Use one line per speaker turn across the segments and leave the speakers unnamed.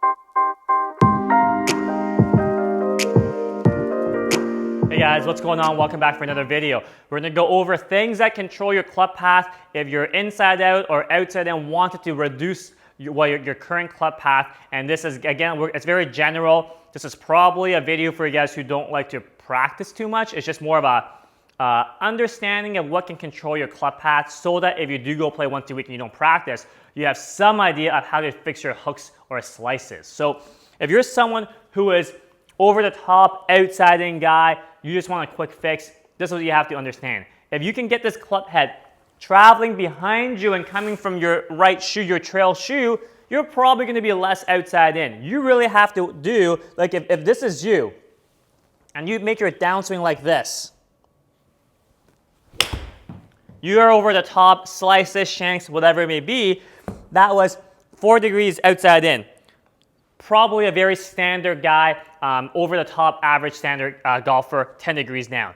Hey guys, what's going on? Welcome back for another video. We're going to go over things that control your club path if you're inside out or outside in, wanted to reduce your current club path. And this is, again, it's very general. This is probably a video for you guys who don't like to practice too much. It's just more of a understanding of what can control your club path so that if you do go play once a week and you don't practice, you have some idea of how to fix your hooks or slices. So if you're someone who is over the top, outside in guy, you just want a quick fix, this is what you have to understand. If you can get this club head traveling behind you and coming from your right shoe, your trail shoe, you're probably going to be less outside in. You really have to do, like if this is you, and you make your downswing like this, you are over the top, slices, shanks, whatever it may be, that was 4 degrees outside in. Probably a very standard guy, over the top, average standard golfer, 10 degrees down.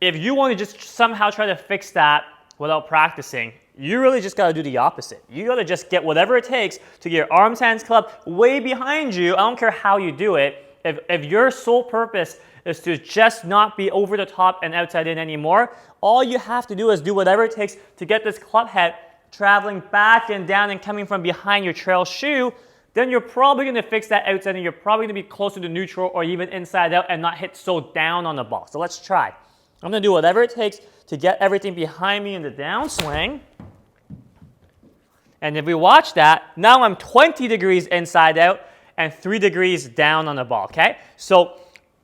If you want to just somehow try to fix that without practicing, you really just got to do the opposite. You got to just get whatever it takes to get your arms, hands, club way behind you. I don't care how you do it. If your sole purpose is to just not be over the top and outside in anymore, all you have to do is do whatever it takes to get this club head traveling back and down and coming from behind your trail shoe. Then you're probably going to fix that outside and you're probably going to be closer to neutral or even inside out and not hit so down on the ball. So let's try. I'm going to do whatever it takes to get everything behind me in the downswing. And if we watch that, now I'm 20 degrees inside out and 3 degrees down on the ball, okay? So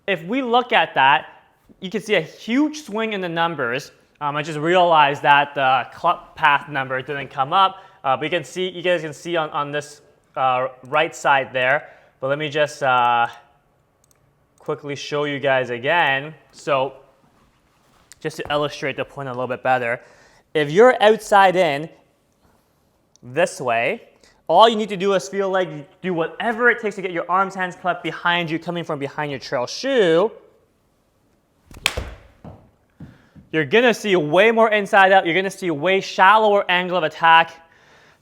if we look at that, you can see a huge swing in the numbers. I just realized that the club path number didn't come up. But you guys can see on this right side there, but let me just quickly show you guys again. So just to illustrate the point a little bit better, if you're outside in this way, all you need to do is feel like you do whatever it takes to get your arms, hands, club behind you, coming from behind your trail shoe. You're gonna see way more inside out. You're gonna see way shallower angle of attack.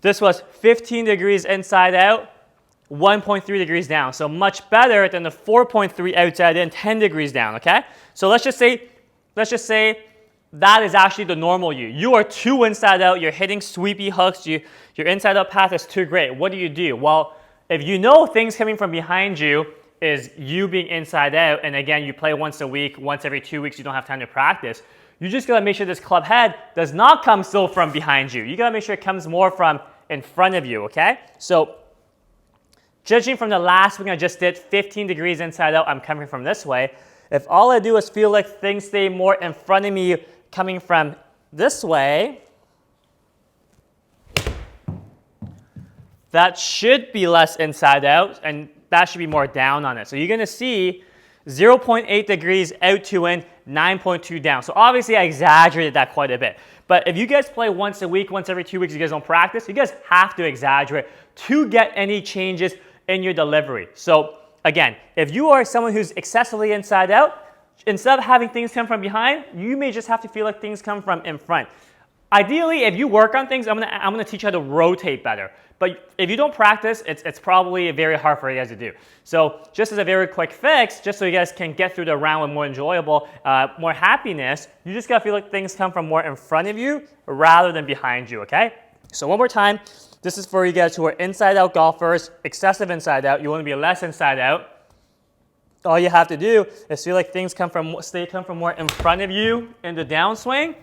This was 15 degrees inside out, 1.3 degrees down. So much better than the 4.3 outside in, 10 degrees down, okay? So let's just say that is actually the normal you. You are too inside out, you're hitting sweepy hooks, your inside out path is too great. What do? Well, if you know things coming from behind you is you being inside out, and again, you play once a week, once every 2 weeks, you don't have time to practice, you just gotta make sure this club head does not come still from behind you. You gotta make sure it comes more from in front of you, okay? So, judging from the last swing I just did, 15 degrees inside out, I'm coming from this way. If all I do is feel like things stay more in front of me coming from this way, that should be less inside out, and that should be more down on it. So you're gonna see 0.8 degrees out to in, 9.2 down. So obviously I exaggerated that quite a bit. But if you guys play once a week, once every 2 weeks, you guys don't practice, you guys have to exaggerate to get any changes in your delivery. So again, if you are someone who's excessively inside out, instead of having things come from behind, you may just have to feel like things come from in front. Ideally, if you work on things, I'm gonna teach you how to rotate better. But if you don't practice, it's probably very hard for you guys to do. So just as a very quick fix, just so you guys can get through the round with more enjoyable, more happiness, you just gotta feel like things come from more in front of you rather than behind you, okay? So one more time, this is for you guys who are inside out golfers, excessive inside out, you wanna be less inside out. All you have to do is feel like things come from more in front of you in the downswing.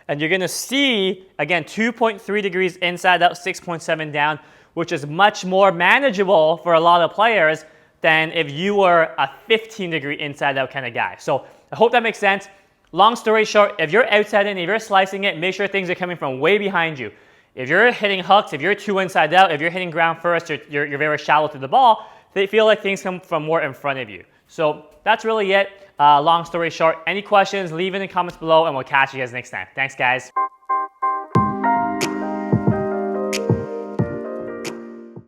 And you're gonna see, again, 2.3 degrees inside out, 6.7 down, which is much more manageable for a lot of players than if you were a 15 degree inside out kind of guy. So I hope that makes sense. Long story short, if you're outside in, if you're slicing it, make sure things are coming from way behind you. If you're hitting hooks, if you're too inside out, if you're hitting ground first, you're very shallow to the ball, they feel like things come from more in front of you. So that's really it. Long story short, any questions, leave it in the comments below and we'll catch you guys next time. Thanks, guys.